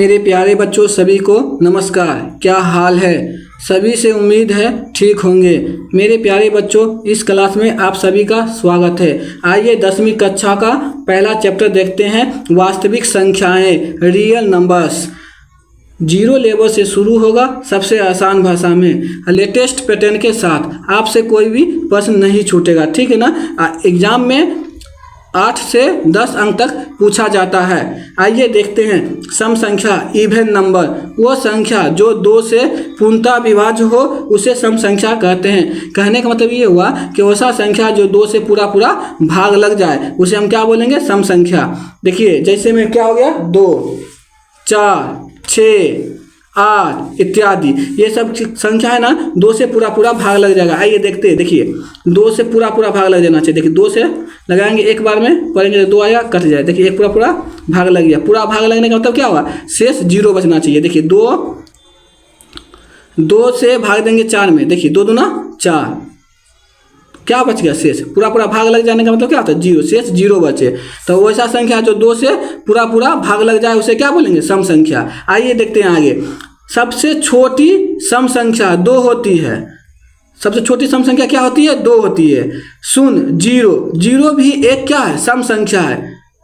मेरे प्यारे बच्चों सभी को नमस्कार। क्या हाल है? सभी से उम्मीद है ठीक होंगे। मेरे प्यारे बच्चों इस क्लास में आप सभी का स्वागत है। आइए 10वीं कक्षा का पहला चैप्टर देखते हैं, वास्तविक संख्याएं, रियल नंबर्स। जीरो लेवल से शुरू होगा, सबसे आसान भाषा में, लेटेस्ट पैटर्न के साथ। आपसे कोई भी प्रश्न नहीं छूटेगा, ठीक है ना। एग्जाम में 8 से 10 अंक तक पूछा जाता है। आइए देखते हैं सम संख्या, इवन नंबर। वो संख्या जो 2 से पूर्णतः विभाज्य हो उसे सम संख्या कहते हैं। कहने का मतलब ये हुआ कि वैसा संख्या जो 2 से पूरा भाग लग जाए उसे हम क्या बोलेंगे? सम संख्या। देखिए जैसे में क्या हो गया, 2, 4, 6, 8 इत्यादि, ये सब संख्या है ना, 2 से पूरा भाग लग जाएगा। आइए देखते हैं। देखिए 2 से पूरा भाग लग जाना चाहिए। देखिए 2 से लगाएंगे, एक बार में पढ़ेंगे तो 2 आया, कट जाए। देखिए एक पूरा भाग लग गया। पूरा भाग लगने का मतलब क्या हुआ? शेष 0 बचना चाहिए। देखिए 2 से भाग देंगे 4 में। देखिए 2 दूना 4, क्या बच गया? शेष। पूरा भाग लग जाने का मतलब क्या होता है? 0, शेष 0 बचे। तो वैसा संख्या जो 2 से पूरा भाग लग जाए उसे क्या बोलेंगे? सम संख्या। आइए देखते हैं आगे। सबसे छोटी सम संख्या 2 होती है। सबसे छोटी सम संख्या क्या होती है? 2 होती है। 0 भी एक क्या है? सम संख्या है।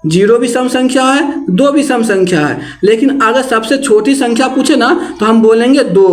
0 भी सम संख्या है, 2 भी सम संख्या है। लेकिन अगर सबसे छोटी संख्या पूछे ना तो हम बोलेंगे 2।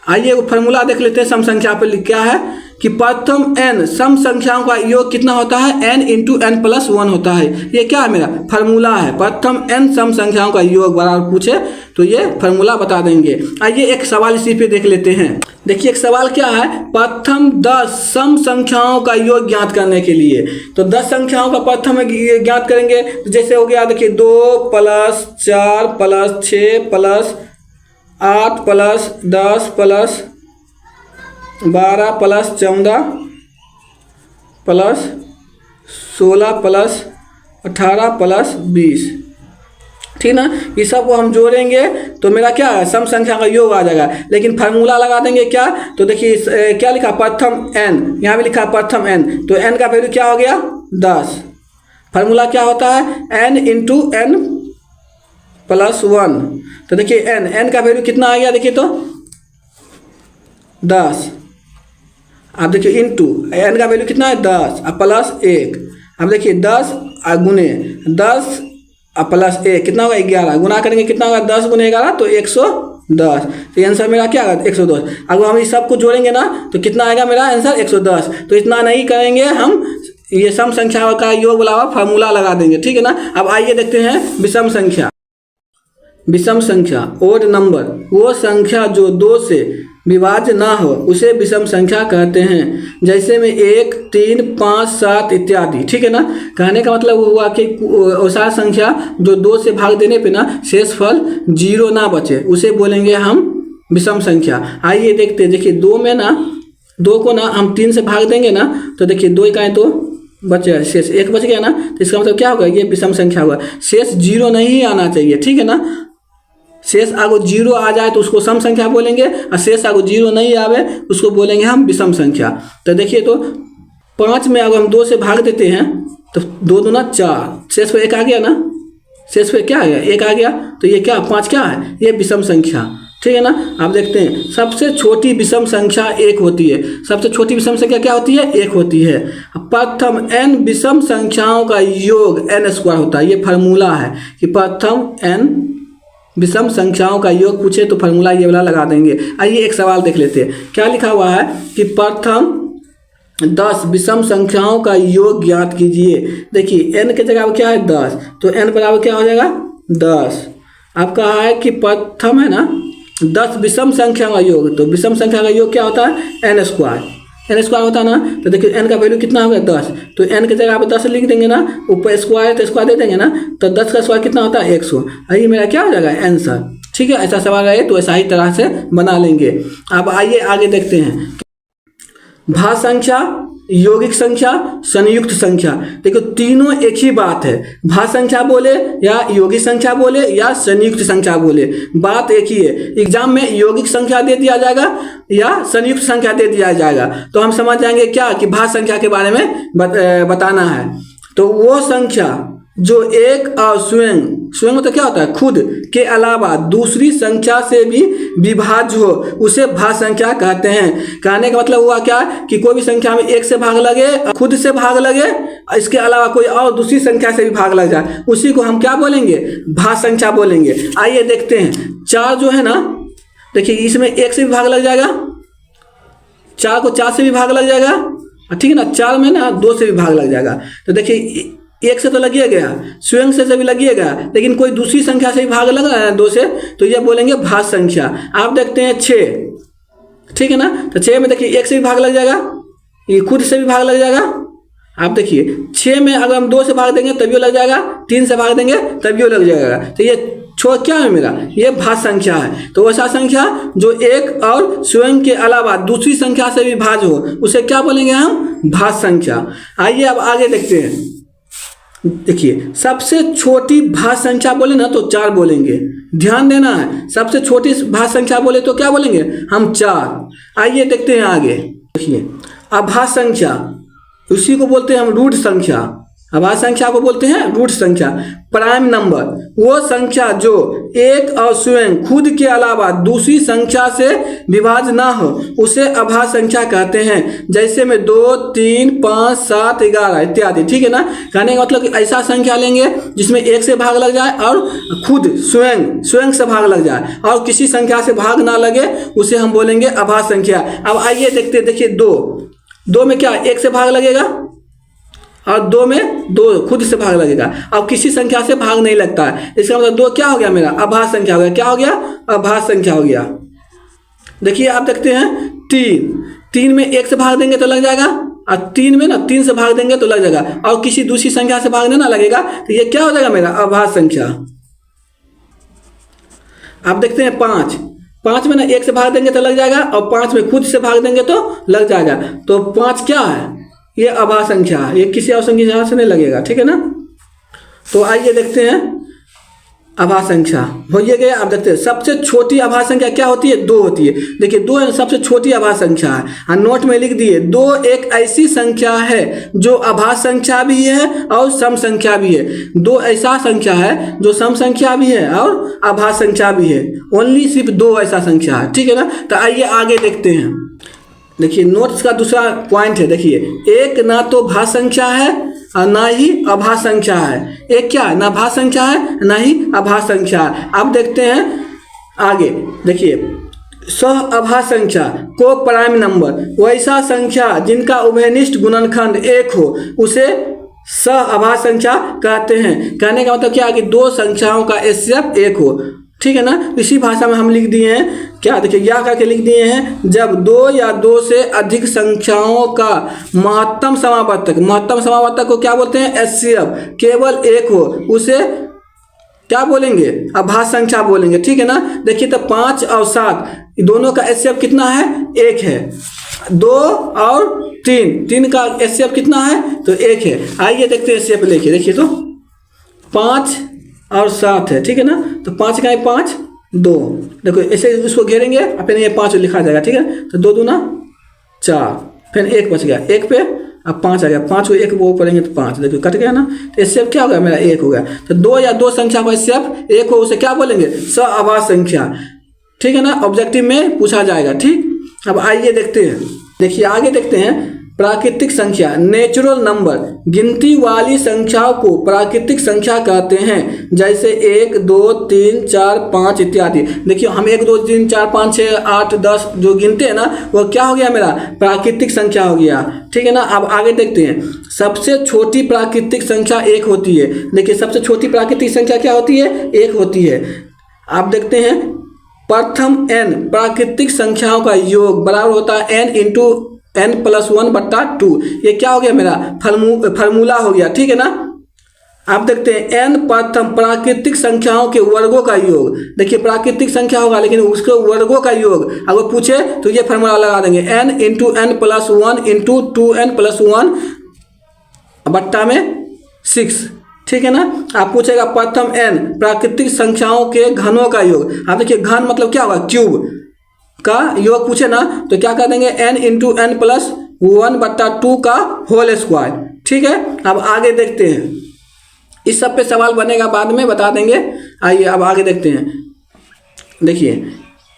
आइए वो फॉर्मूला देख लेते हैं सम संख्या पर। क्या है कि प्रथम n सम संख्याओं का योग कितना होता है? n इंटू n प्लस 1 होता है। ये क्या है? मेरा फार्मूला है। प्रथम n सम संख्याओं का योग बराबर पूछे तो ये फार्मूला बता देंगे। आइए एक सवाल इसी पे देख लेते हैं। देखिए एक सवाल क्या है, प्रथम 10 सम संख्याओं का योग ज्ञात करने के लिए। तो 10 संख्याओं का प्रथम ज्ञात करेंगे तो जैसे हो गया, देखिए 2 plus 4 plus 6 plus 8 plus 10 plus 12 plus 14 plus 16 plus 18 plus 20, ठीक ना। ये सब को हम जोड़ेंगे तो मेरा क्या है? सम संख्या का योग आ जाएगा। लेकिन फार्मूला लगा देंगे क्या? तो देखिए क्या लिखा? प्रथम n, यहाँ भी लिखा प्रथम n। तो n का वैल्यू क्या हो गया? 10। फार्मूला क्या होता है? n into n plus 1। तो देखिए n का वैल्यू कितना आ गया? देखिए तो 10। अब देखिए इंटू n का वैल्यू कितना है? 10 और प्लस 1। अब देखिए 10 गुने 10 और प्लस 1 कितना होगा? 11। गुना करेंगे कितना होगा? 10 गुने 11 तो 110। तो आंसर मेरा क्या होगा? 110। अगर हम इस सब को जोड़ेंगे ना तो कितना आएगा मेरा आंसर? 110। तो इतना नहीं करेंगे हम, ये सम संख्या का योग वाला फार्मूला लगा देंगे, ठीक है ना। अब आइए देखते हैं विषम संख्या। विषम संख्या, ओड नंबर, वो संख्या जो 2 से विभाज्य ना हो उसे विषम संख्या कहते हैं। जैसे में 1, 3, 5, 7 इत्यादि, ठीक है ना। कहने का मतलब हुआ कि वैसा संख्या जो 2 से भाग देने पे ना शेषफल 0 ना बचे उसे बोलेंगे हम विषम संख्या। आइए देखते हैं। देखिए 2 में ना, 2 को ना हम 3 से भाग देंगे ना तो देखिए 2 इकाई तो बचे, शेष 1 बच गया ना। तो इसका मतलब क्या होगा? ये विषम संख्या हुआ। शेष 0 नहीं आना चाहिए, ठीक है ना। शेष आगो 0 आ जाए तो उसको सम संख्या बोलेंगे, और शेष आगो 0 नहीं आवे उसको बोलेंगे हम विषम संख्या। तो देखिए तो 5 में अगर हम 2 से भाग देते हैं तो 2 दूना 4, शेष पे 1 आ गया ना। शेष पे क्या आ गया? 1 आ गया। तो ये क्या 5 क्या है? ये विषम संख्या, ठीक है ना। आप देखते हैं सबसे छोटी विषम संख्या 1 होती है। सबसे छोटी विषम संख्या क्या होती है? 1 होती है। प्रथम n विषम संख्याओं का योग n² होता है। ये फार्मूला है कि प्रथम n विषम संख्याओं का योग पूछे तो फार्मूला ये वाला लगा देंगे। आइए एक सवाल देख लेते हैं। क्या लिखा हुआ है कि प्रथम 10 विषम संख्याओं का योग ज्ञात कीजिए। देखिए n के जगह क्या है? 10। तो n बराबर क्या हो जाएगा? 10। अब कहा है कि प्रथम है ना 10 विषम संख्या का योग। तो विषम संख्या का योग क्या होता है? n² होता है ना। तो देखिए n का वैल्यू कितना हो गया? 10। तो n के जगह आप 10 लिख देंगे ना, ऊपर स्क्वायर तो स्क्वायर दे देंगे ना, तो 10 का स्क्वायर कितना होता है? 100। ये मेरा क्या हो जाएगा? आंसर, ठीक है। ऐसा सवाल रहे तो ऐसा ही तरह से बना लेंगे। अब आइए आगे देखते हैं। भाज्य संख्या, यौगिक संख्या, संयुक्त संख्या। देखो तीनों एक ही बात है। भाज्य संख्या बोले या यौगिक संख्या बोले या संयुक्त संख्या बोले, बात एक ही है। एग्जाम में यौगिक संख्या दे दिया जाएगा या संयुक्त संख्या दे दिया जाएगा तो हम समझ जाएंगे क्या कि भाज्य संख्या के बारे में बताना है। तो वो संख्या जो एक और स्वयं, स्वयं मतलब क्या होता है, खुद के अलावा दूसरी संख्या से भी विभाज्य हो उसे भाज्य संख्या कहते हैं। कहने का मतलब हुआ क्या कि कोई भी संख्या में एक से भाग लगे, खुद से भाग लगे, इसके अलावा कोई और दूसरी संख्या से भी भाग लग जाए, उसी को हम क्या बोलेंगे, भाज्य संख्या बोलेंगे। आइए देखते हैं 4 जो है ना, देखिए इसमें 1 से भी भाग लग जाएगा, 4 को 4 से भी भाग लग जाएगा, ठीक है ना, 4 में ना 2 से भी भाग लग जाएगा। तो देखिए 1 से तो लगिए गया, स्वयं से भी लगिएगा, लेकिन कोई दूसरी संख्या से भी भाग लग रहा है 2 से, तो ये बोलेंगे भाज्य संख्या। आप देखते हैं 6, ठीक है ना, तो 6 में देखिए 1 से भी भाग लग जाएगा, ये खुद से भी भाग लग जाएगा। आप देखिए 6 में अगर हम 2 से भाग देंगे तभी लग जाएगा, 3 से भाग देंगे तभी लग जाएगा। तो ये क्या है मेरा, ये भाज्य संख्या है। तो वैसा संख्या जो एक और स्वयं के अलावा दूसरी संख्या से भी भाज्य हो उसे क्या बोलेंगे हम, भाज्य संख्या। आइए अब आगे देखते हैं। देखिए सबसे छोटी भाज्य संख्या बोले ना तो 4 बोलेंगे, ध्यान देना है, सबसे छोटी भाज्य संख्या बोले तो क्या बोलेंगे हम, 4। आइए देखते हैं आगे। देखिए अभाज्य संख्या, उसी को बोलते हैं हम रूट संख्या, अभाज्य संख्या को बोलते हैं रूट संख्या। प्राइम नंबर, वो संख्या जो एक और स्वयं खुद के अलावा दूसरी संख्या से विभाज्य ना हो उसे अभाज्य संख्या कहते हैं। जैसे में 2, 3, 5, 7, 11 इत्यादि, ठीक है ना। कहने का मतलब कि ऐसा संख्या लेंगे जिसमें 1 से भाग लग जाए और खुद स्वयं से भाग लग जाए और किसी संख्या से भाग ना लगे, उसे हम बोलेंगे अभाज्य संख्या। अब आइए देखते, देखिए 2 में क्या 1 से भाग लगेगा और 2 में 2 खुद से भाग लगेगा, अब किसी संख्या से भाग नहीं लगता है, इसका मतलब 2 क्या हो गया मेरा, अभाज्य संख्या हो गया। क्या हो गया, अभाज्य संख्या हो गया। देखिए आप देखते हैं 3 में 1 से भाग देंगे तो लग जाएगा, और 3 में ना 3 से भाग देंगे तो लग जाएगा, और किसी दूसरी संख्या से भागने ना लगेगा, तो ये क्या हो जाएगा मेरा, अभाज्य संख्या। आप देखते हैं 5 में ना 1 से भाग देंगे तो लग जाएगा, और 5 में खुद से भाग देंगे तो लग जाएगा, तो 5 क्या है, ये अभाज्य संख्या है, ये किसी और संख्या से नहीं लगेगा, ठीक है ना। तो आइए देखते हैं अभाज्य संख्या हो ये गया। अब देखते हैं सबसे छोटी अभाज्य संख्या क्या होती है, 2 होती है। देखिए 2 सबसे छोटी अभाज्य संख्या है, और नोट में लिख दिए 2 एक ऐसी संख्या है जो अभाज्य संख्या भी है और सम संख्या भी है। 2 ऐसा संख्या है जो सम संख्या भी है और अभाज्य संख्या भी है, ओनली सिर्फ 2 ऐसा संख्या है, ठीक है ना। तो आइए आगे देखते हैं। देखिए नोट्स का दूसरा पॉइंट है, देखिए 1 ना तो भाज्य संख्या है और ना ही अभाज्य संख्या है। 1 क्या है, ना भाज्य संख्या है ना ही अभाज्य संख्या है। अब देखते हैं आगे, देखिए सह अभाज्य संख्या को प्राइम नंबर, वैसा संख्या जिनका उभयनिष्ठ गुणनखंड 1 हो उसे सह अभाज्य संख्या कहते हैं। कहने का मतलब क्या है कि 2 संख्याओं का एचसीएफ 1 हो, ठीक है ना। इसी भाषा में हम लिख दिए हैं क्या, देखिए या करके लिख दिए हैं, जब 2 या 2 से अधिक संख्याओं का महत्तम समावर्तक को क्या बोलते हैं, एचसीएफ केवल 1 हो उसे क्या बोलेंगे, अभाज्य संख्या बोलेंगे, ठीक है ना। देखिए तो 5 और 7 दोनों का एचसीएफ कितना है, 1 है। 2 और 3 का एचसीएफ कितना है, तो 1 है। आइए देखते हैं एचसीएफ लेके, देखिए तो 5 और 7 है, ठीक है ना। तो 5 का 5 2, देखो ऐसे इसको घेरेंगे और फिर ये 5 लिखा जाएगा, ठीक है। तो 2 दूना 4, फिर 1 बच गया, 1 पे अब 5 आ गया, 5 को 1 वो पढ़ेंगे तो 5, देखो कट गया ना। तो एचसीएफ क्या हो गया मेरा, 1 हो गया। तो 2 या 2 संख्या का एचसीएफ 1 हो उसे क्या बोलेंगे, सहअभाज्य संख्या, ठीक है ना। ऑब्जेक्टिव में पूछा जाएगा, ठीक। अब आइए देखते हैं, देखिए आगे देखते हैं प्राकृतिक संख्या, नेचुरल नंबर, गिनती वाली संख्याओं को प्राकृतिक संख्या कहते हैं। जैसे 1, 2, 3, 4, 5 इत्यादि। देखिए हम 1, 2, 3, 4, 5, 6, 8, 10 जो गिनते हैं ना, वो क्या हो गया मेरा, प्राकृतिक संख्या हो गया, ठीक है ना। अब आगे देखते हैं, सबसे छोटी प्राकृतिक संख्या 1 होती है। देखिए सबसे छोटी प्राकृतिक संख्या क्या होती है, 1 होती है। आप देखते हैं प्रथम n प्राकृतिक संख्याओं का योग बराबर होता है n इंटू n+1/2। ये क्या हो गया मेरा, फार्मूला हो गया, ठीक है ना। आप देखते हैं n प्रथम प्राकृतिक संख्याओं के वर्गों का योग। देखिए प्राकृतिक संख्या होगा लेकिन उसके वर्गों का योग अगर पूछे तो ये फार्मूला लगा देंगे, n into n+1 into 2n+1 बट्टा में 6, ठीक है ना। आप पूछेगा प्रथम n प्राकृतिक संख्याओं के घनों का योग। आप देखिए घन मतलब क्या होगा, क्यूब का योग पूछे ना तो क्या कर देंगे, n इंटू n+1/2 का होल स्क्वायर, ठीक है। अब आगे देखते हैं, इस सब पे सवाल बनेगा, बाद में बता देंगे। आइए अब आगे देखते हैं। देखिए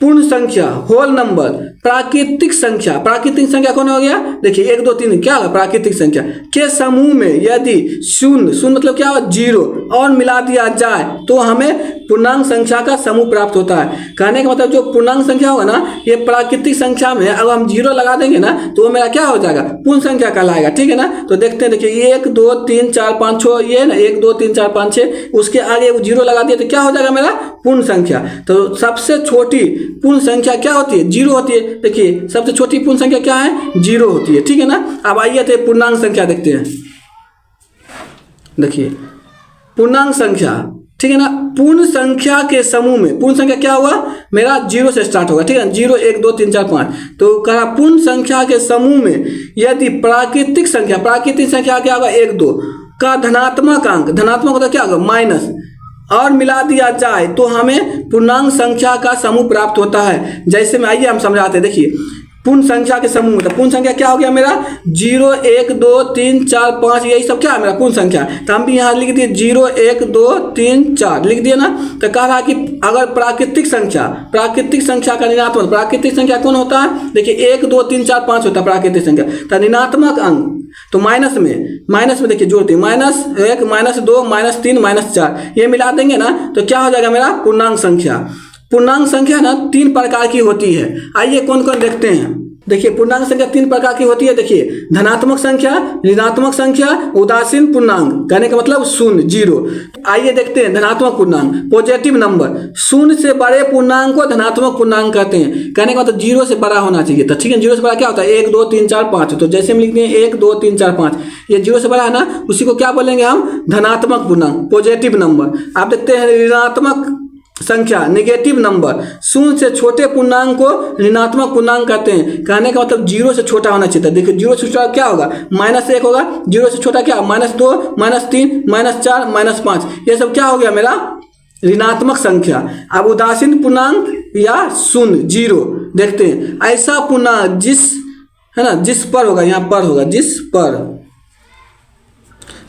पूर्ण संख्या, होल नंबर, प्राकृतिक संख्या। प्राकृतिक संख्या कौन हो गया? देखिए 1 2 3 क्या होगा? प्राकृतिक संख्या के समूह में यदि शून्य मतलब क्या होगा? 0 और मिला दिया जाए तो हमें पूर्णांक संख्या का समूह प्राप्त होता है। कहने का मतलब जो पूर्णांक संख्या होगा ना, ये प्राकृतिक संख्या में अगर हम 0 लगा देंगे ना तो वो मेरा क्या हो जाएगा? पूर्ण संख्या कहलाएगा। ठीक है ना? तो देखते हैं, देखिए 1 2 3 4 5 6 ये ना 1 2 3 4 5 6, उसके आगे वो 0 लगा दिया तो क्या हो जाएगा मेरा? पूर्ण संख्या। तो सबसे छोटी पूर्ण संख्या क्या होती है? 0 होती है। देखिए सबसे छोटी पूर्ण संख्या क्या है? 0 होती है। ठीक है ना? अब आइए तो पूर्णांक संख्या देखते हैं। देखिए पूर्णांक संख्या, ठीक है ना? पूर्ण संख्या के समूह में पूर्ण संख्या क्या हुआ मेरा? 0 से स्टार्ट होगा। ठीक है? 0 1 2 3 4 5। तो कहा पूर्ण संख्या के समूह में यदि प्राकृतिक संख्या क्या होगा? 1 2 का धनात्मक अंक, धनात्मक होता क्या होगा? माइनस, और मिला दिया जाए तो हमें पूर्णांक संख्या का समूह प्राप्त होता है। जैसे में आइए हम समझाते हैं। देखिए पूर्ण संख्या के समूह, तो पूर्ण संख्या क्या हो गया मेरा? 0 1 2 3 4 5, यही सब क्या है मेरा? पूर्ण संख्या। तो हम भी यहाँ लिख दिए 0 1 2 3 4 लिख दिए ना। तो कह रहा है कि अगर प्राकृतिक संख्या का ऋणात्मक, प्राकृतिक संख्या कौन होता है? देखिए 1 2 3 4 5 होता है प्राकृतिक संख्या। तो ऋणात्मक अंक तो माइनस में देखिए जोड़ते हैं, -1 -2 -3 -4, ये मिला देंगे ना तो क्या हो जाएगा मेरा? पूर्णांक संख्या। पूर्णांक संख्या ना 3 प्रकार की होती है। आइए कौन कौन देखते हैं। देखिए पूर्णांक संख्या 3 प्रकार की होती है। देखिए धनात्मक संख्या, ऋणात्मक संख्या, उदासीन पूर्णांक, कहने का मतलब 0 0। आइए देखते हैं धनात्मक पूर्णांक, पॉजिटिव नंबर। 0 से बड़े पूर्णांक को धनात्मक पूर्णांक कहते हैं। कहने का मतलब 0 से बड़ा होना चाहिए। तो ठीक है, 0 से बड़ा क्या होता है? 1 2 3 4 5। तो jैसे हम लिखते हैं 1 2 3 4 5, ये 0 से बड़ा है ना, उसी को क्या बोलेंगे हम? धनात्मक पूर्णांक, पॉजिटिव नंबर। आप देखते हैं ऋणात्मक संख्या, नेगेटिव नंबर। 0 से छोटे पूर्णांक को ऋणात्मक पूर्णांक कहते हैं। कहने का मतलब 0 से छोटा होना चाहिए। देखिए 0 से छोटा क्या होगा? -1 होगा। 0 से छोटा क्या? -2 -3 -4 -5, ये सब क्या हो गया मेरा? ऋणात्मक संख्या। अब उदासीन पूर्णांक या 0 0 देखते हैं। ऐसा पूर्णांक जिस पर होगा, यहाँ पर होगा,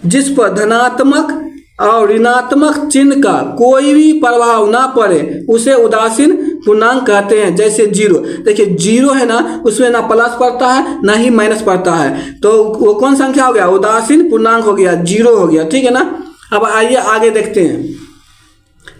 जिस पर धनात्मक और ऋणात्मक चिन्ह का कोई भी प्रभाव ना पड़े उसे उदासीन पूर्णांक कहते हैं। जैसे 0, देखिए 0 है ना, उसमें ना प्लस पड़ता है ना ही माइनस पड़ता है, तो वो कौन संख्या हो गया? उदासीन पूर्णांक हो गया, 0 हो गया। ठीक है ना? अब आइए आगे देखते हैं।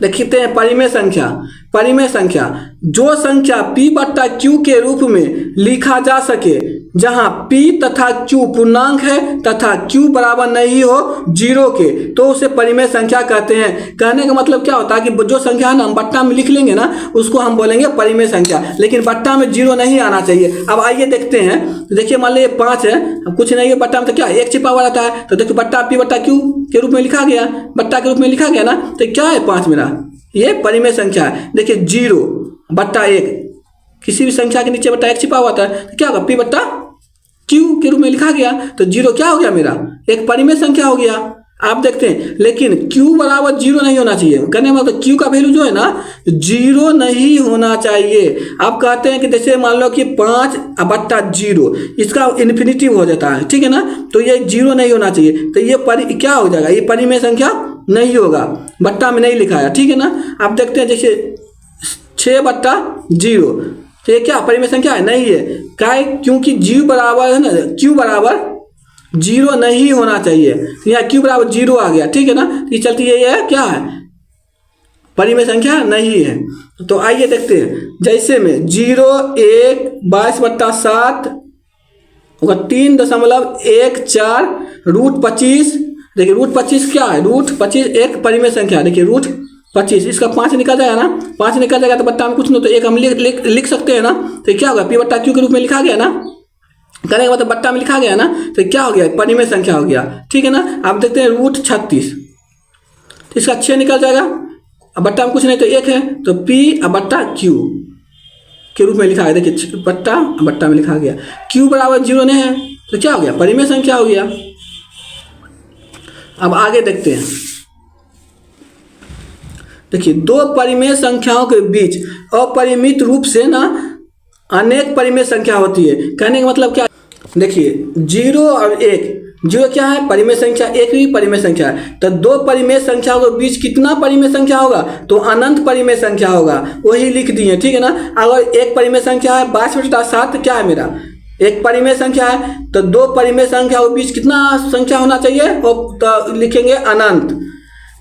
देखते हैं परिमेय संख्या। परिमेय संख्या जो संख्या p/q के रूप में लिखा जा सके, जहां p तथा q पूर्णांक है तथा q बराबर नहीं हो 0 के, तो उसे परिमेय संख्या कहते हैं। कहने का मतलब क्या होता है कि जो संख्या है ना हम बट्टा में लिख लेंगे ना, उसको हम बोलेंगे परिमेय संख्या, लेकिन बट्टा में 0 नहीं आना चाहिए। अब आइए देखते हैं। देखिए मान लीजिए 5 है, कुछ नहीं है बट्टा में, तो क्या 1 छिपा हुआ रहता है, तो देखिए बट्टा p/q के रूप में लिखा गया, बट्टा के रूप में लिखा गया ना, तो क्या है 5 मेरा? ये परिमेय संख्या है। देखिए 0/1, किसी भी संख्या के नीचे बट्टा 1 छिपा हुआ था, तो क्या होगा? p/q के रूप में लिखा गया, तो 0 क्या हो गया मेरा? एक परिमेय संख्या हो गया। आप देखते हैं, लेकिन q बराबर 0 नहीं होना चाहिए। कहने का मतलब q का वैल्यू जो है ना 0 नहीं होना चाहिए। आप कहते हैं कि जैसे मान लो कि 5/0, इसका इन्फिनिटिव हो जाता है। ठीक है ना? तो ये 0 नहीं होना चाहिए, तो ये क्या हो जाएगा? ये परिमेय संख्या नहीं होगा, बट्टा में नहीं लिखा है। ठीक है ना? आप देखते हैं जैसे 6/0, तो ये क्या परिमेय संख्या है? नहीं है। क्या? क्योंकि q बराबर है ना, q बराबर 0 नहीं होना चाहिए, यहाँ q बराबर 0 आ गया। ठीक है ना? ये चलती ये क्या है? परिमेय संख्या नहीं है। तो आइए देखते हैं। जैसे में 0 1 22/7 होगा 3.14 √25। देखिए √25 क्या है? √25 एक परिमेय संख्या। देखिए √25, इसका 5 निकल जाएगा ना, 5 निकल जाएगा तो बट्टा में कुछ नहीं, तो एक हम लिख सकते हैं ना। तो क्या होगा? p/q के रूप में लिखा गया ना, करेंगे मतलब बट्टा में लिखा गया ना, तो क्या हो गया? परिमेय संख्या हो गया। ठीक है ना? आप देखते हैं √36, इसका 6 निकल जाएगा, अब बट्टा में कुछ नहीं तो 1 है, तो p/q के रूप में लिखा है। देखिए बट्टा में लिखा गया, q बराबर 0 नहीं है, तो क्या हो गया? परिमेय संख्या हो गया। अब आगे देखते हैं। देखिए 2 परिमेय संख्याओं के बीच अपरिमित रूप से ना अनेक परिमेय संख्या होती है। कहने का मतलब क्या? देखिए 0 और 1 जीरो क्या है? परिमेय संख्या। एक भी परिमेय संख्या है। तो दो परिमेय संख्याओं के बीच कितना परिमेय संख्या होगा? तो अनंत परिमेय संख्या होगा, वही लिख दिए, ठीक है ना। अगर एक परिमेय संख्या है 22/7 क्या है मेरा? एक परिमेय संख्या है, तो दो परिमेय संख्याओं के बीच कितना संख्या होना चाहिए? तो लिखेंगे अनंत।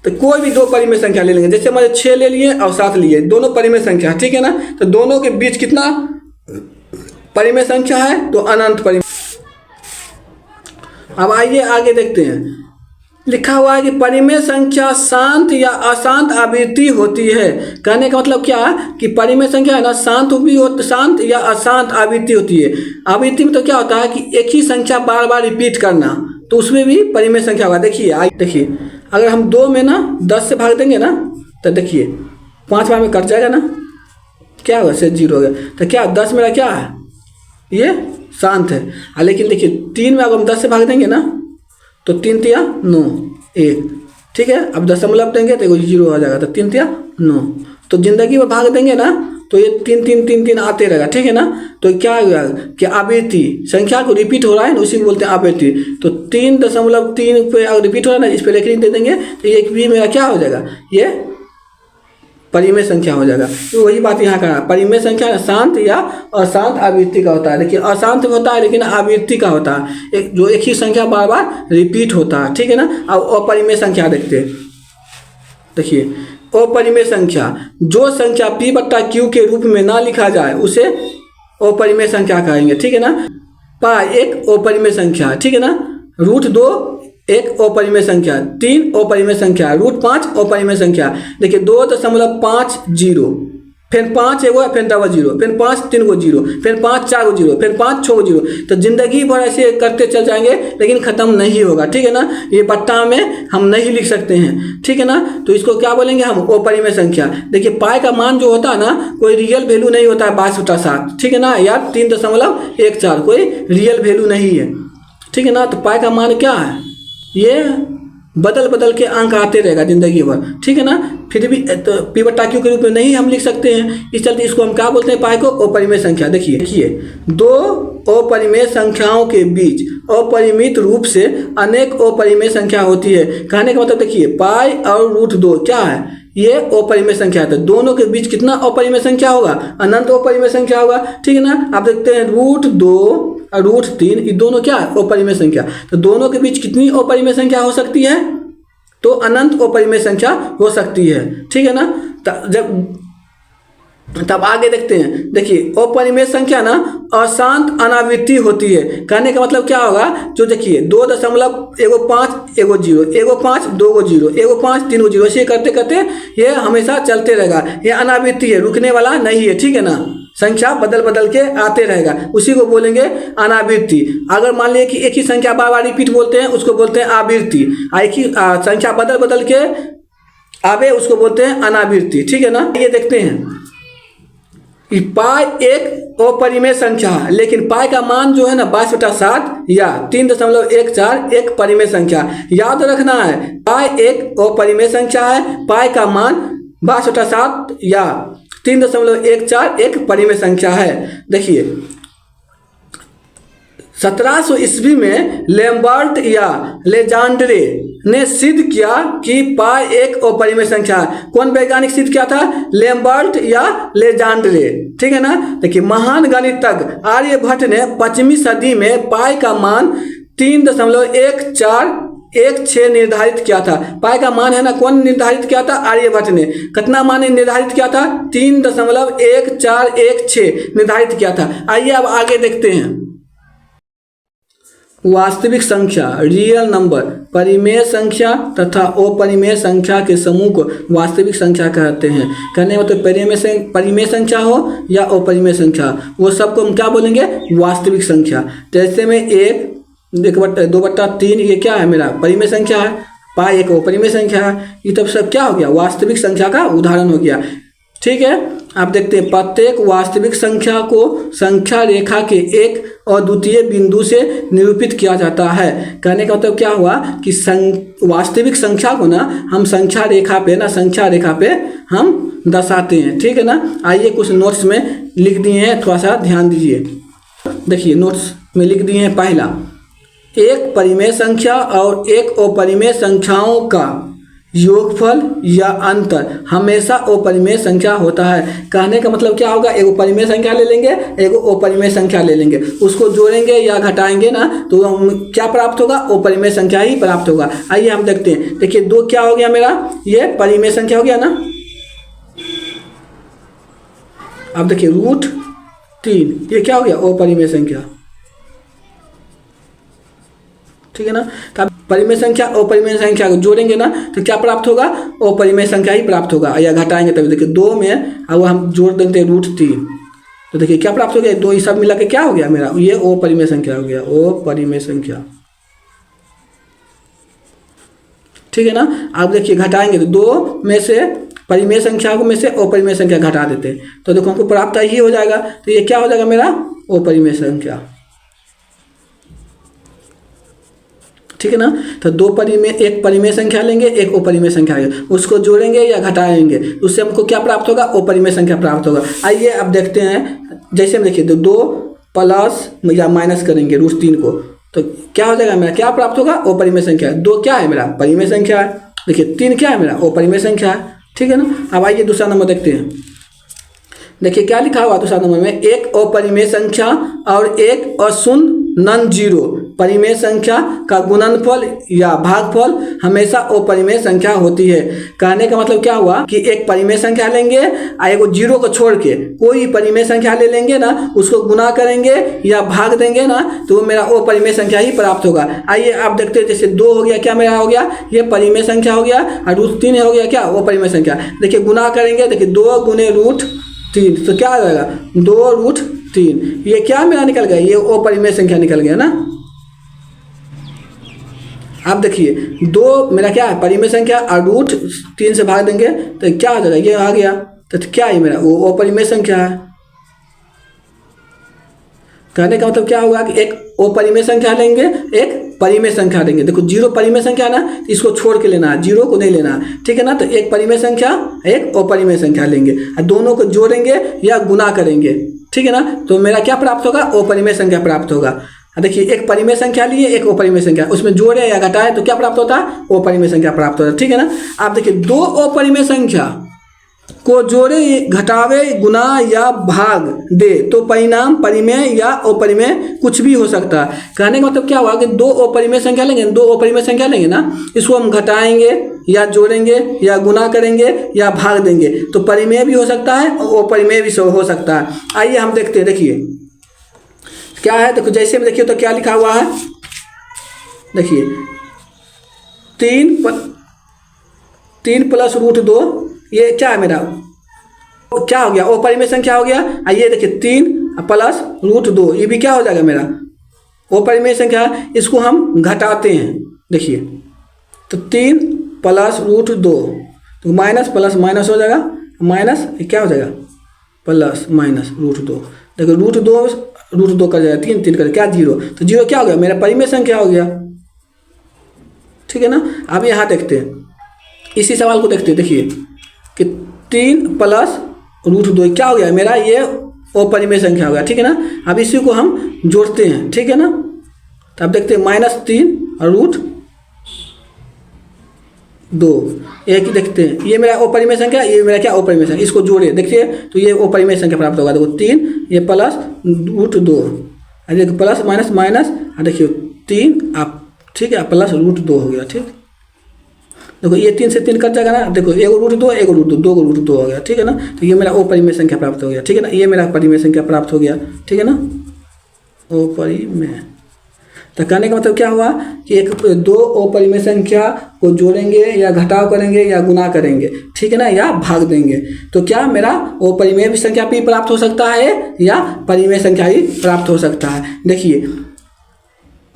तो कोई भी दो परिमेय संख्या ले लेंगे, जैसे हमारे 6 ले लिए और 7 लिए, दोनों परिमेय संख्या, ठीक है ना। तो दोनों के बीच कितना परिमेय संख्या है? तो अनंत परिमेय। अब आइए आगे देखते हैं। लिखा हुआ है कि परिमेय संख्या शांत या अशांत आवृत्ति होती है। कहने का मतलब क्या है कि परिमेय संख्या है ना, शांत या अशांत आवृत्ति होती है। आवृत्ति में तो क्या होता है कि एक ही संख्या बार बार रिपीट करना, तो उसमें भी परिमेय संख्या होगा। देखिए अगर हम 2 में ना 10 से भाग देंगे ना, तो देखिए 5 बार में कट जाएगा ना, क्या होगा? से 0 हो गया। तो क्या 10 मेरा क्या है? ये शांत है। लेकिन देखिए 3 में अगर हम 10 से भाग देंगे ना, तो 3 तिया 9 1, ठीक है। अब दशमलव देंगे तो 0 हो जाएगा, तो 3 तिया 9। तो जिंदगी में भाग देंगे ना, तो ये 3 3 3 3 आते रहेगा, ठीक है ना। तो क्या होगा कि आवृत्ति संख्या को रिपीट हो रहा है ना, उसी को बोलते हैं आवृत्ति। तो 3.3 पे अगर रिपीट हो रहा है ना, इस पर एक दे देंगे, तो ये भी मेरा क्या हो जाएगा? ये परिमेय संख्या हो जाएगा। तो वही बात यहाँ का, परिमेय संख्या शांत या अशांत आवृत्ति का होता है। देखिए अशांत होता है लेकिन आवृत्ति का होता है, जो एक ही संख्या बार बार रिपीट होता है, ठीक है ना। अब अपरिमेय संख्या देखते हैं। देखिए अपरिमेय संख्या, जो संख्या p/q के रूप में ना लिखा जाए उसे अपरिमेय संख्या कहेंगे, ठीक है ना। पाई एक अपरिमेय संख्या, ठीक है ना। √2 एक अपरिमेय संख्या, 3 अपरिमेय संख्या, √5 अपरिमेय संख्या। देखिए 2.50, फिर 5 एगो, फिर डबल 0, फिर 5 3 गो 0, फिर 5 4 गो 0, फिर 5 6 गो 0। तो जिंदगी भर ऐसे करते चल जाएंगे, लेकिन खत्म नहीं होगा, ठीक है ना। ये बट्टा में हम नहीं लिख सकते हैं, ठीक है ना। तो इसको क्या बोलेंगे हम? अपरिमेय संख्या। देखिए पाई का मान जो होता है ना, कोई रियल वैल्यू नहीं होता है 22/7, ठीक है ना, या 3.14 कोई रियल वैल्यू नहीं है, ठीक है ना। तो पाई का मान क्या है? ये बदल के अंक आते रहेगा जिंदगी भर, ठीक है ना। फिर भी तो p/q के रूप में नहीं हम लिख सकते हैं, इस चलते इसको हम क्या बोलते हैं? पाई को अपरिमेय संख्या। देखिए दो अपरिमेय संख्याओं के बीच अपरिमित रूप से अनेक अपरिमेय संख्या होती है। कहने का मतलब देखिए पाई और √2 क्या है? ये अपरिमेय संख्या है। तो दोनों के बीच कितना अपरिमेय संख्या होगा? अनंत अपरिमेय संख्या होगा, ठीक है ना। आप देखते हैं √2 और √3, ये दोनों क्या है? अपरिमेय संख्या। तो दोनों के बीच कितनी अपरिमेय संख्या हो सकती है? तो अनंत अपरिमेय संख्या हो सकती है, ठीक है ना। तब आगे देखते हैं। देखिए अपरिमेय संख्या ना अशांत अनावृत्ति होती है। कहने का मतलब क्या होगा? जो देखिए 2.5 एगो 0, एगो 5 2 गो 0, एगो 5 3 गो 0, ऐसे करते करते ये हमेशा चलते रहेगा। ये अनावृत्ति है, रुकने वाला नहीं है, ठीक है ना। संख्या बदल के आते रहेगा, उसी को बोलेंगे अनावृत्ति। अगर मान लिया कि एक ही संख्या बार बार रिपीट बोलते हैं, उसको बोलते हैं आवृत्ति। एक ही संख्या बदल के आवे, उसको बोलते हैं अनावृत्ति, ठीक है ना। ये देखते हैं पाई एक अपरिमेय संख्या है, लेकिन पाई का मान जो है ना 22/7 या 3.14 एक परिमेय संख्या। याद रखना है पाई एक अपरिमेय संख्या है, पाई का मान 22/7 या 3.14 एक परिमेय संख्या है। देखिए 1700 ईस्वी में लैम्बर्ट या लेजांड्रे ने सिद्ध किया कि पाई एक अपरिमेय संख्या है। कौन वैज्ञानिक सिद्ध किया था? लैम्बर्ट या लेजांड्रे, ठीक है ना। देखिए महान गणितज्ञ आर्यभट्ट ने 5वीं सदी में पाई का मान 3.1416 निर्धारित किया था। पाई का मान है ना, कौन निर्धारित किया था? आर्यभट्ट ने। कितना मान निर्धारित किया था? 3.1416 निर्धारित किया था। आइए अब आगे देखते हैं। वास्तविक संख्या रियल नंबर, परिमेय संख्या तथा अपरिमेय संख्या के समूह को वास्तविक संख्या कहते हैं। कहने में तो परिमेय संख्या हो या अपरिमेय संख्या, वो सबको हम क्या बोलेंगे? वास्तविक संख्या। जैसे में 1/2/3 ये क्या है? मेरा परिमेय संख्या है। पाई एक अपरिमेय संख्या है। ये तब सब क्या हो गया? वास्तविक संख्या का उदाहरण हो गया, ठीक है। आप देखते हैं प्रत्येक वास्तविक संख्या को संख्या रेखा के एक अद्वितीय बिंदु से निरूपित किया जाता है। कहने का मतलब क्या हुआ कि वास्तविक संख्या को ना हम संख्या रेखा पे हम दर्शाते हैं, ठीक है ना। आइए कुछ नोट्स में लिख दिए हैं, थोड़ा सा ध्यान दीजिए। देखिए नोट्स में लिख दिए हैं। पहला एक परिमेय संख्या और एक अपरिमेय संख्याओं का योगफल या अंतर हमेशा अपरिमेय संख्या होता है। कहने का मतलब क्या होगा, एक परिमेय संख्या ले लेंगे, एक अपरिमेय संख्या ले लेंगे, उसको जोड़ेंगे या घटाएंगे ना तो हम क्या प्राप्त होगा, अपरिमेय संख्या ही प्राप्त होगा। आइए हम देखते हैं। देखिए 2 क्या हो गया मेरा, ये परिमेय संख्या हो गया ना। अब देखिए √3 ये क्या हो गया, अपरिमेय संख्या, ठीक है ना। तो परिमेय संख्या और परिमेय संख्या को जोड़ेंगे ना तो क्या प्राप्त होगा, अपरिमेय संख्या ही प्राप्त होगा, या घटाएंगे तभी। देखिए 2 में अब हम जोड़ देते हैं √3 तो देखिए क्या प्राप्त हो गया, 2 सब मिला के क्या हो गया मेरा, ये अपरिमेय संख्या हो गया, अपरिमेय संख्या, ठीक है ना। अब देखिए घटाएंगे तो 2 में से परिमेय संख्या को में से अपरिमेय संख्या घटा देते हैं तो देखो हमको प्राप्त ही हो जाएगा। तो ये क्या हो जाएगा मेरा, अपरिमेय संख्या, ठीक है ना। तो 2 परिमेय, एक परिमेय संख्या लेंगे, एक अपरिमेय संख्या लेंगे, उसको जोड़ेंगे या घटाएंगे, उससे हमको क्या प्राप्त होगा, अपरिमेय संख्या प्राप्त होगा। आइए अब देखते हैं। जैसे हम देखिए 2 प्लस या माइनस करेंगे √3 को तो क्या हो जाएगा मेरा, क्या प्राप्त होगा, अपरिमेय संख्या। 2 क्या है मेरा, परिमेय संख्या है। देखिए 3 क्या है मेरा, अपरिमेय संख्या है, ठीक है ना। अब आइए दूसरा नंबर देखते हैं। देखिए क्या लिखा हुआ दूसरा नंबर में, एक अपरिमेय संख्या और एक अशून्य नॉन जीरो परिमेय संख्या का गुणनफल या भागफल हमेशा अपरिमेय संख्या होती है। कहने का मतलब क्या हुआ कि एक परिमेय संख्या लेंगे और एक जीरो को छोड़ के कोई परिमेय संख्या ले लेंगे ना, उसको गुना करेंगे या भाग देंगे ना तो मेरा अपरिमेय संख्या ही प्राप्त होगा। आइए आप देखते हैं, जैसे 2 हो गया, क्या मेरा हो गया, ये परिमेय संख्या हो गया, और √3 हो गया क्या, अपरिमेय संख्या। देखिए गुना करेंगे, देखिए 2 गुने √3 तो क्या आ जाएगा, 2√3। ये क्या मेरा निकल गया, ये अपरिमेय संख्या निकल गया ना। आप देखिए 2 मेरा क्या है, परिमेय संख्या, और √3 से भाग देंगे तो क्या आ जाएगा, ये आ गया। तो क्या है मेरा, वो अपरिमेय संख्या है। कहने का मतलब क्या होगा कि एक अपरिमेय संख्या लेंगे, एक परिमेय संख्या लेंगे। देखो 0 परिमेय संख्या ना, इसको छोड़ के लेना है, 0 को नहीं लेना है, ठीक है ना। तो एक परिमेय संख्या, एक अपरिमेय संख्या लेंगे और दोनों को जोड़ेंगे या गुना करेंगे, ठीक है ना। तो मेरा क्या प्राप्त होगा, अपरिमेय संख्या प्राप्त होगा। देखिए एक परिमेय संख्या लिए, एक अपरिमेय संख्या, उसमें जोड़े या घटाए तो क्या प्राप्त होता है, अपरिमेय संख्या प्राप्त होता है, ठीक है ना। आप देखिए 2 अपरिमेय संख्या को जोड़े, घटावे, गुना या भाग दे तो परिणाम परिमेय या अपरिमेय कुछ भी हो सकता है। कहने का मतलब क्या हुआ कि 2 अपरिमेय संख्या लेंगे, 2 अपरिमेय संख्या लेंगे ना, इसको हम घटाएंगे या जोड़ेंगे या गुना करेंगे या भाग देंगे तो परिमेय भी हो सकता है और अपरिमेय भी हो सकता है। आइए हम देखते हैं। देखिए क्या है, देखो जैसे में देखिए तो क्या लिखा हुआ है, देखिए 3 प्लस √2 ये क्या है मेरा, क्या हो गया, अपरिमेय संख्या हो गया। ये देखिए 3 प्लस √2 ये भी क्या हो जाएगा मेरा, अपरिमेय संख्या। इसको हम घटाते हैं, देखिए तो 3 प्लस √2 तो माइनस प्लस माइनस हो जाएगा, माइनस क्या हो जाएगा, प्लस माइनस √2। देखो √2 कर जाएगा, 3 कर क्या 0, तो 0 क्या हो गया मेरा, परिमेय संख्या हो गया, ठीक है ना। अब यहाँ देखते हैं, इसी सवाल को देखते हैं। देखिए कि 3 प्लस √2 क्या हो गया मेरा, ये अपरिमेय संख्या हो गया, ठीक है ना। अब इसी को हम जोड़ते हैं, ठीक है ना। तो अब देखते हैं -3 और √2 एक ही देखते हैं, ये मेरा अपरिमेय संख्या, ये मेरा क्या अपरिमेय संख्या, इसको जोड़े देखिए तो ये अपरिमेय संख्या प्राप्त होगा। देखो 3 ये प्लस √2 और देखो प्लस माइनस माइनस, और देखिए 3 आप ठीक है प्लस √2 हो गया, ठीक। देखो ये 3 से 3 कट जाएगा ना, देखो एक √2 एक √2 2 √2 हो गया, ठीक है ना। तो ये मेरा अपरिमेय संख्या प्राप्त हो गया, ठीक है ना। ये मेरा परिमेय संख्या प्राप्त हो गया, ठीक है ना, अपरिमेय। तो कहने का मतलब क्या हुआ कि 2 अपरिमेय संख्या को जोड़ेंगे या घटाव करेंगे या गुना करेंगे, ठीक है ना, या भाग देंगे तो क्या मेरा अपरिमेय संख्या भी प्राप्त हो सकता है या परिमेय संख्या ही प्राप्त हो सकता है। देखिए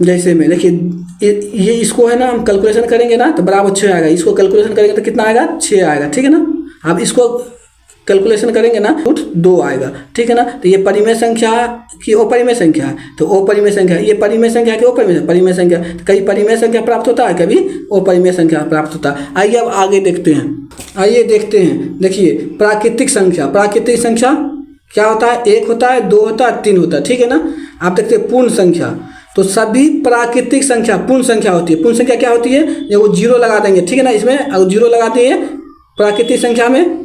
जैसे में देखिए ये इसको है ना, हम कैलकुलेशन करेंगे ना तो बराबर 6 आएगा, इसको कैलकुलेशन करेंगे तो कितना आएगा, 6 आएगा, ठीक है ना। अब इसको कैलकुलेशन करेंगे ना √2 आएगा, ठीक है ना। तो ये परिमेय संख्या की अपरिमेय संख्या है, तो अपरिमेय संख्या, ये परिमेय संख्या की परिमेय संख्या, कभी परिमेय संख्या प्राप्त होता है, कभी अपरिमेय संख्या प्राप्त होता है। आइए अब आगे देखते हैं, आइए देखते हैं। देखिए प्राकृतिक संख्या, प्राकृतिक संख्या क्या होता है, 1 होता है, 2 होता है, 3 होता है, ठीक है ना। आप देखते हैं पूर्ण संख्या, तो सभी प्राकृतिक संख्या पूर्ण संख्या होती है। पूर्ण संख्या क्या होती है, ये वो जीरो लगा देंगे, ठीक है ना, इसमें अगर जीरो लगाते हैं प्राकृतिक संख्या में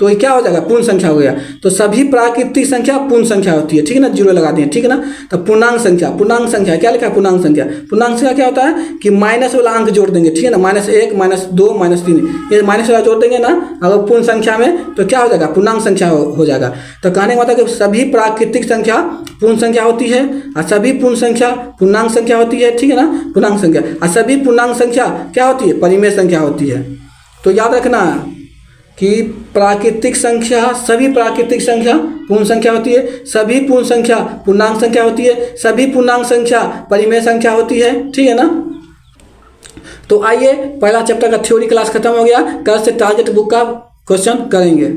तो ये क्या हो जाएगा, पूर्ण संख्या हो गया। तो सभी प्राकृतिक संख्या पूर्ण संख्या होती है, ठीक है ना, जीरो लगा दिए, ठीक है ना। तो पूर्णांक संख्या, पूर्णांक संख्या क्या लिखा है, पूर्णांक संख्या। पूर्णांक संख्या क्या होता है कि माइनस वाला अंक जोड़ देंगे, ठीक है ना, -1 -2 -3 ये माइनस वाला जोड़ देंगे ना अगर पूर्ण संख्या में, तो क्या हो जाएगा, पूर्णांक संख्या हो जाएगा। तो कहने का मतलब कि सभी प्राकृतिक संख्या पूर्ण संख्या होती है और सभी पूर्ण संख्या पूर्णांक संख्या होती है, ठीक है ना, पूर्णांक संख्या। और सभी पूर्णांक संख्या क्या होती है, परिमेय संख्या होती है। तो याद रखना कि प्राकृतिक संख्या, सभी प्राकृतिक संख्या पूर्ण संख्या होती है, सभी पूर्ण संख्या पूर्णांक संख्या होती है, सभी पूर्णांक संख्या परिमेय संख्या होती है, ठीक है ना। तो आइए पहला चैप्टर का थ्योरी क्लास खत्म हो गया, कल से टारगेट बुक का क्वेश्चन करेंगे।